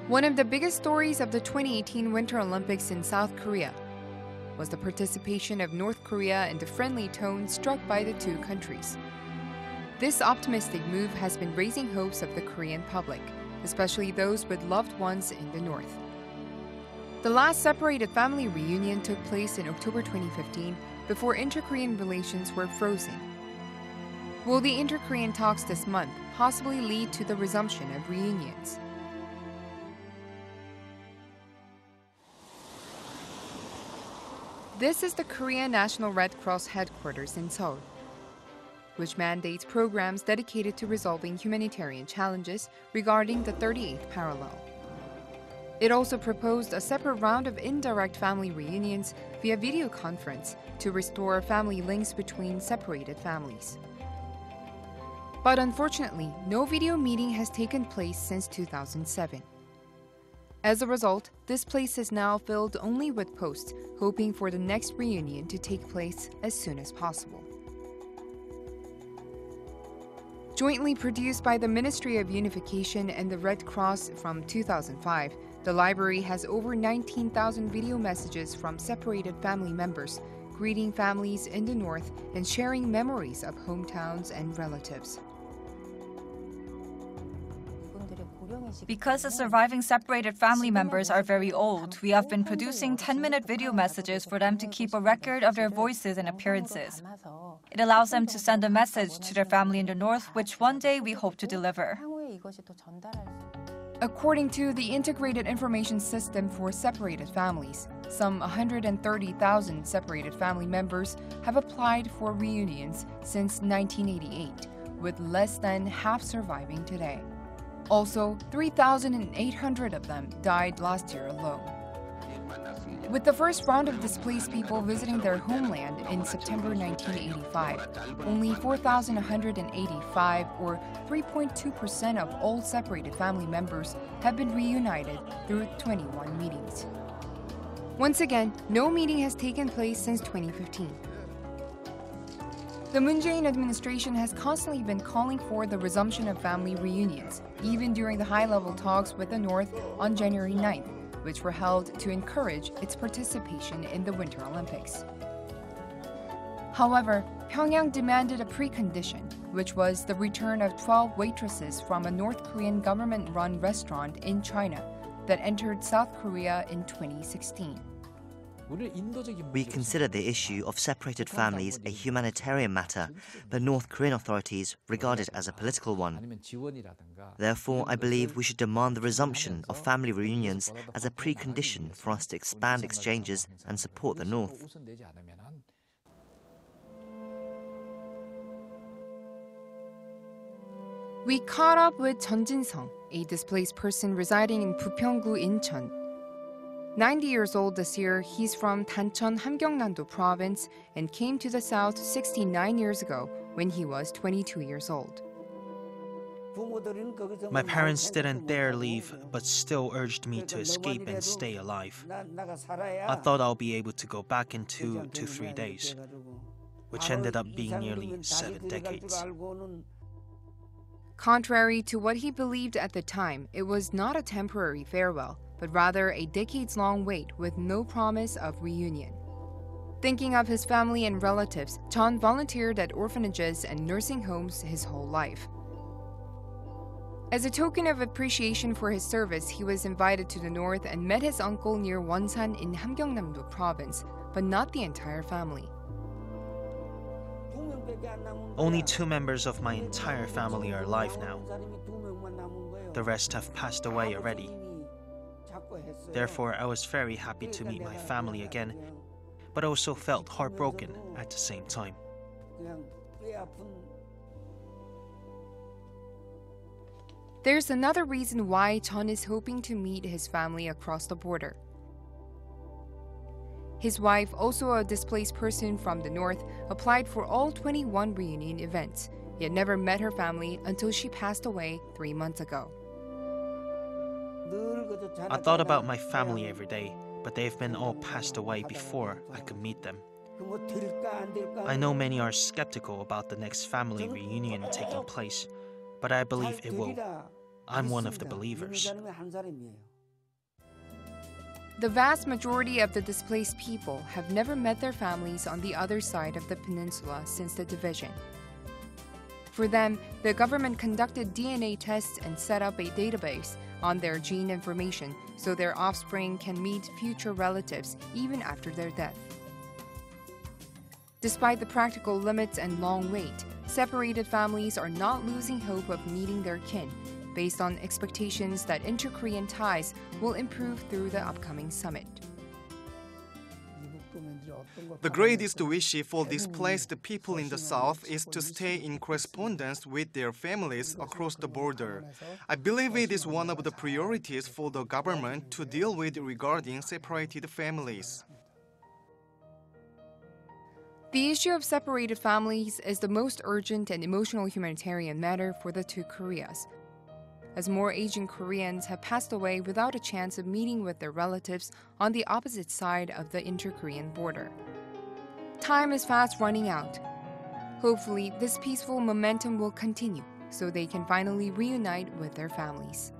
One of the biggest stories of the 2018 Winter Olympics in South Korea was the participation of North Korea in the friendly tone struck by the two countries. This optimistic move has been raising hopes of the Korean public, especially those with loved ones in the north. The last separated family reunion took place in October 2015 before inter-Korean relations were frozen. Will the inter-Korean talks this month possibly lead to the resumption of reunions? This is the Korean National Red Cross headquarters in Seoul, which mandates programs dedicated to resolving humanitarian challenges regarding the 38th parallel. It also proposed a separate round of indirect family reunions via video conference to restore family links between separated families. But unfortunately, no video meeting has taken place since 2007. As a result, this place is now filled only with posts, hoping for the next reunion to take place as soon as possible. Jointly produced by the Ministry of Unification and the Red Cross from 2005, the library has over 19,000 video messages from separated family members, greeting families in the north and sharing memories of hometowns and relatives. Because the surviving separated family members are very old, we have been producing 10-minute video messages for them to keep a record of their voices and appearances. It allows them to send a message to their family in the north, which one day we hope to deliver. According to the Integrated Information System for Separated Families, some 130,000 separated family members have applied for reunions since 1988, with less than half surviving today. Also, 3,800 of them died last year alone. With the first round of displaced people visiting their homeland in September 1985, only 4,185, or 3.2% of all separated family members, have been reunited through 21 meetings. Once again, no meeting has taken place since 2015. The Moon Jae-in administration has constantly been calling for the resumption of family reunions, even during the high-level talks with the North on January 9th, which were held to encourage its participation in the Winter Olympics. However, Pyongyang demanded a precondition, which was the return of 12 waitresses from a North Korean government-run restaurant in China that entered South Korea in 2016. We consider the issue of separated families a humanitarian matter, but North Korean authorities regard it as a political one. Therefore, I believe we should demand the resumption of family reunions as a precondition for us to expand exchanges and support the North. We caught up with Jensen, a displaced person residing in Bupyeong-gu, Incheon. 90 years old this year, he's from Dancheon, Hamgyeongnam-do province and came to the south 69 years ago when he was 22 years old. My parents didn't dare leave, but still urged me to escape and stay alive. I thought I'll be able to go back in 2 to 3 days, which ended up being nearly 7 decades. Contrary to what he believed at the time, it was not a temporary farewell, but rather a decades-long wait with no promise of reunion. Thinking of his family and relatives, Chon volunteered at orphanages and nursing homes his whole life. As a token of appreciation for his service, he was invited to the north and met his uncle near Wonsan in Hamgyeongnam-do province, but not the entire family. Only 2 members of my entire family are alive now. The rest have passed away already. Therefore, I was very happy to meet my family again, but also felt heartbroken at the same time. There's another reason why Chon is hoping to meet his family across the border. His wife, also a displaced person from the north, applied for all 21 reunion events, yet never met her family until she passed away 3 months ago. I thought about my family every day, but they've been all passed away before I could meet them. I know many are skeptical about the next family reunion taking place, but I believe it will. I'm one of the believers. The vast majority of the displaced people have never met their families on the other side of the peninsula since the division. For them, the government conducted DNA tests and set up a database on their gene information so their offspring can meet future relatives even after their death. Despite the practical limits and long wait, separated families are not losing hope of meeting their kin, based on expectations that inter-Korean ties will improve through the upcoming summit. The greatest wish for displaced people in the South is to stay in correspondence with their families across the border. I believe it is one of the priorities for the government to deal with regarding separated families. The issue of separated families is the most urgent and emotional humanitarian matter for the two Koreas, as more Asian Koreans have passed away without a chance of meeting with their relatives on the opposite side of the inter-Korean border. Time is fast running out. Hopefully, this peaceful momentum will continue so they can finally reunite with their families.